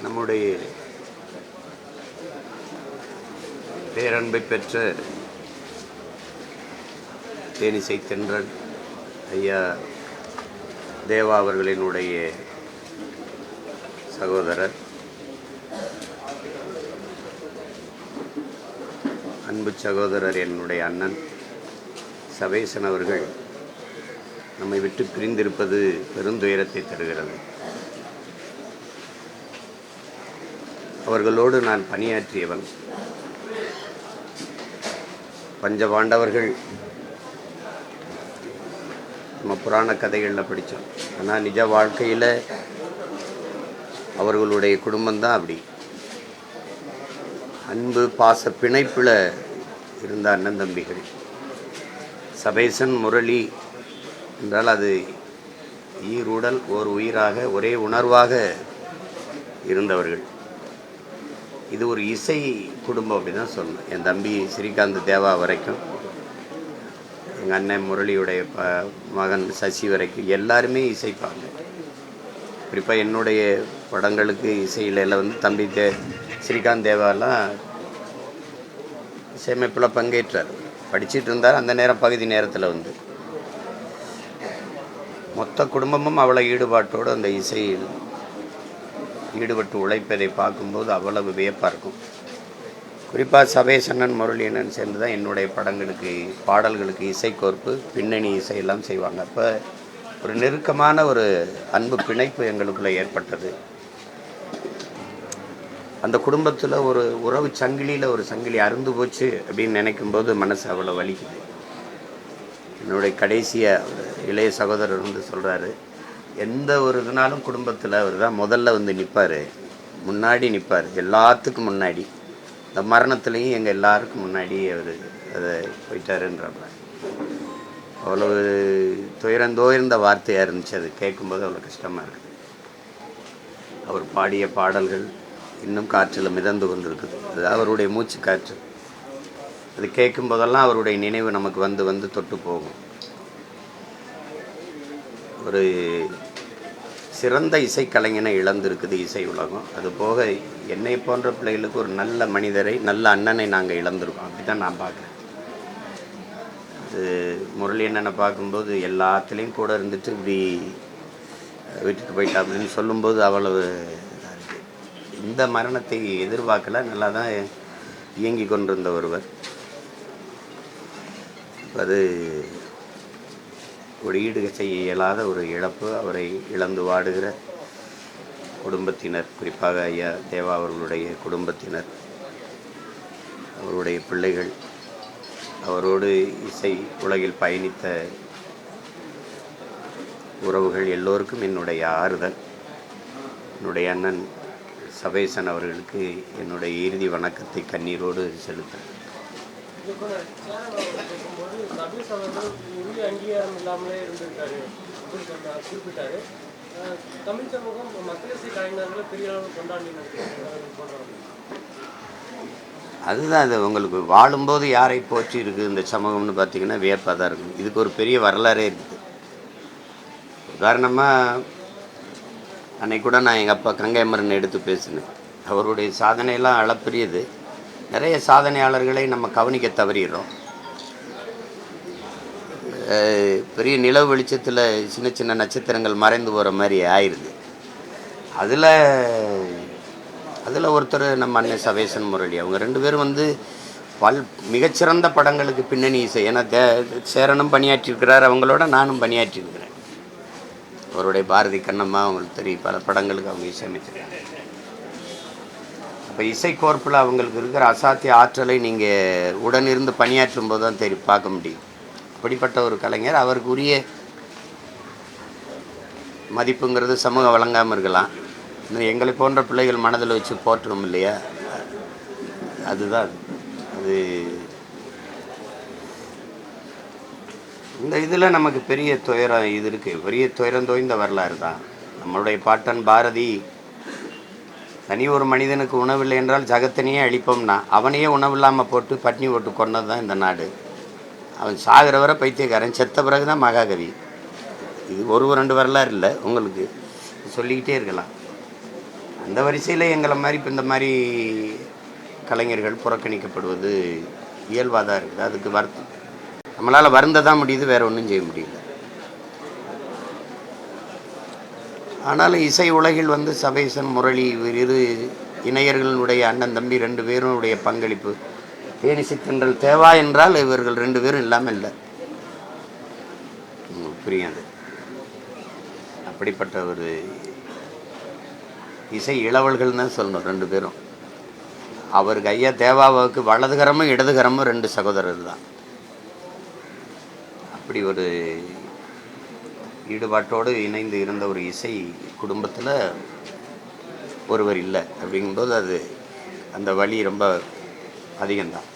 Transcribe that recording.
நம்முடைய பேரன்பை பெற்ற தேனிசை தென்றல் ஐயா தேவா அவர்களினுடைய சகோதரர், அன்பு சகோதரர், என்னுடைய அண்ணன் சபேசன் அவர்கள் நம்மை விட்டு பிரிந்திருப்பது பெருந்துயரத்தை தருகிறது. அவர்களோடு நான் பணியாற்றியவன். பஞ்சபாண்டவர்கள் நம்ம புராண கதைகளில் படித்தோம். ஆனால் நிஜ வாழ்க்கையில் அவர்களுடைய குடும்பம்தான் அப்படி அன்பு பாச பிணைப்பில் இருந்த அண்ணன் தம்பிகள். சபேசன், முரளி என்றால் அது ஈருடல் ஓர் உயிராக ஒரே உணர்வாக இருந்தவர்கள். இது ஒரு இசை குடும்பம் அப்படி தான் சொல்லணும். என் தம்பி ஸ்ரீகாந்த் தேவா வரைக்கும், எங்கள் அண்ணன் முரளியுடைய மகன் சசி வரைக்கும் எல்லாருமே இசைப்பாங்க. குறிப்பாக என்னுடைய படங்களுக்கு இசையில் தம்பி ஸ்ரீகாந்த் தேவாலாம் இசையமைப்பில் பங்கேற்றார். படிச்சுட்டு இருந்தார். அந்த நேரம் பகுதி நேரத்தில் மொத்த குடும்பமும் அவ்வளோ ஈடுபாட்டோடு அந்த இசையில் ஈடுபட்டு உழைப்பதை பார்க்கும்போது அவ்வளவு வியப்பாக இருக்கும். குறிப்பாக சபேசண்ணன், முரளியண்ணன் சேர்ந்து தான் என்னுடைய படங்களுக்கு பாடல்களுக்கு இசைக்கோர்ப்பு, பின்னணி இசையெல்லாம் செய்வாங்க. அப்போ ஒரு நெருக்கமான ஒரு அன்பு பிணைப்பு எங்களுக்குள்ளே ஏற்பட்டது. அந்த குடும்பத்தில் ஒரு உறவு சங்கிலியில் ஒரு சங்கிலி அருந்து போச்சு அப்படின்னு நினைக்கும்போது மனசு அவ்வளோ வலிக்குது. என்னுடைய கடைசியாக இளைய சகோதரர் சொல்கிறாரு, எந்த ஒரு இதுனாலும் குடும்பத்தில் அவர் தான் முதல்ல நிற்பார், முன்னாடி நிற்பார், எல்லாத்துக்கும் முன்னாடி. இந்த மரணத்துலேயும் எங்கள் எல்லாருக்கும் முன்னாடி அவர் அதை போயிட்டாருன்றப்ப அவ்வளவு துயரந்தோயிருந்த வார்த்தையாக இருந்துச்சு. அது கேட்கும்போது அவ்வளோ கஷ்டமாக இருக்குது. அவர் பாடிய பாடல்கள் இன்னும் காற்றில் மிதந்து கொண்டிருக்குது. அது அவருடைய மூச்சு காற்று. அது கேட்கும்போதெல்லாம் அவருடைய நினைவு நமக்கு வந்து தொட்டு போகும். ஒரு சிறந்த இசைக்கலைஞனை இழந்திருக்குது இசை உலகம். அதுபோக என்னை போன்ற பிள்ளைகளுக்கு ஒரு நல்ல மனிதரை, நல்ல அண்ணனை நாங்கள் இழந்திருக்கோம். அப்படி தான் நான் பார்க்குறேன். அது முரளி அண்ணனை பார்க்கும்போது எல்லாத்துலேயும் கூட இருந்துட்டு இப்படி வீட்டுக்கு போயிட்டா அப்படின்னு சொல்லும்போது அவ்வளவு இதாக இருக்குது. இந்த மரணத்தை எதிர்பார்க்கல. நல்லா தான் இயங்கி கொண்டிருந்த ஒருவர். அது ஒரு ஈடு செய்ய இயலாத ஒரு இழப்பு. அவரை இழந்து வாடுகிற குடும்பத்தினர், குறிப்பாக ஐயா தேவா அவர்களுடைய குடும்பத்தினர், அவருடைய பிள்ளைகள், அவரோடு இசை உலகில் பயணித்த உறவுகள் எல்லோருக்கும் என்னுடைய ஆறுதல். என்னுடைய அண்ணன் சபேசன் அவர்களுக்கு என்னுடைய இறுதி வணக்கத்தை கண்ணீரோடு செலுத்தேன். அங்கீகாரம் இல்லாமலே இருந்திருக்காரு குறிப்பிட்டாரு. தமிழ் சமூகம் மக்கள் இசை கலைஞர்களை பெரிய அளவு கொண்டாடி. அதுதான் அது உங்களுக்கு வாழும்போது யாரை போற்றி இருக்குது இந்த சமூகம்னு பார்த்தீங்கன்னா வியப்பாக தான் இருக்கும். இதுக்கு ஒரு பெரிய வரலாறே இருக்குது. உதாரணமாக அன்னைக்கு கூட நான் எங்கள் அப்பா கங்கைமரன் எடுத்து பேசினேன். அவருடைய சாதனையெல்லாம் அளப்பெரியது. நிறைய சாதனையாளர்களை நம்ம கவனிக்க தவறிடுறோம். பெரிய நிலவு வெளிச்சத்தில் சின்ன சின்ன நட்சத்திரங்கள் மறைந்து போகிற மாதிரி ஆயிடுது. அதில் ஒருத்தர் நம்ம அண்ணன் சபேசன், முரளி. அவங்க ரெண்டு பேரும் மிகச்சிறந்த படங்களுக்கு பின்னணி இசை. ஏன்னா சேரனும் பணியாற்றியிருக்கிறார், அவங்களோட நானும் பணியாற்றியிருக்கிறேன். அவருடைய பாரதி கண்ணம்மா அவங்களுக்கு தெரியும், பல படங்களுக்கு அவங்க இசையமைச்சிருக்காங்க. அப்போ இசைக்கோர்ப்பில் அவங்களுக்கு இருக்கிற அசாத்திய ஆற்றலை நீங்கள் உடனிருந்து பணியாற்றும் போது தான் பார்க்க முடியும். அப்படிப்பட்ட ஒரு கலைஞர். அவருக்கு உரிய மதிப்புங்கிறது சமூகம் வழங்காமல் இருக்கலாம். இன்னும் எங்களை போன்ற பிள்ளைகள் மனதில் வச்சு போற்றணும் இல்லையா? அதுதான் அது. இந்த இதில் நமக்கு பெரிய துயரம் இது இருக்குது. பெரிய துயரம் தோய்ந்த வரலாறு தான். நம்மளுடைய பாட்டன் பாரதி, தனி ஒரு மனிதனுக்கு உணவில்லை என்றால் ஜகத்தினையே அழிப்போம்னா அவனையே உணவில்லாமல் போட்டு பட்னி போட்டு கொண்டது தான் இந்த நாடு. அவன் சாகிற வரை பைத்தியக்காரன், செத்த பிறகு தான் மகாகவி. இது ஒரு ரெண்டு வரலாறு இல்லை, உங்களுக்கு சொல்லிக்கிட்டே இருக்கலாம். அந்த வரிசையில் எங்களை மாதிரி இப்போ இந்த மாதிரி கலைஞர்கள் புறக்கணிக்கப்படுவது இயல்பாக தான் இருக்குது. அதுக்கு வருத்தம், நம்மளால் வருந்த தான் முடியுது, வேறு ஒன்றும் செய்ய முடியல. ஆனாலும் இசை உலகில் வந்து சபேசன், முரளி இரு இணையர்களுடைய அண்ணன் தம்பி 2 பேருடைய பங்களிப்பு, தேனிசை தென்றல் தேவா என்றால் இவர்கள் 2 பேரும் இல்லாமல் இல்லை. புரியாது. அப்படிப்பட்ட ஒரு இசை இளவல்கள் தான் சொல்லணும் 2 பேரும். அவருக்கு ஐயா தேவாவுக்கு வலதுகரமும் இடதுகரமும் 2 சகோதரர் தான். அப்படி ஒரு ஈடுபாட்டோடு இணைந்து இருந்த ஒரு இசை குடும்பத்தில் ஒருவர் இல்லை அப்படிங்கும்போது அது அந்த வலி ரொம்ப அதிகம்தான்.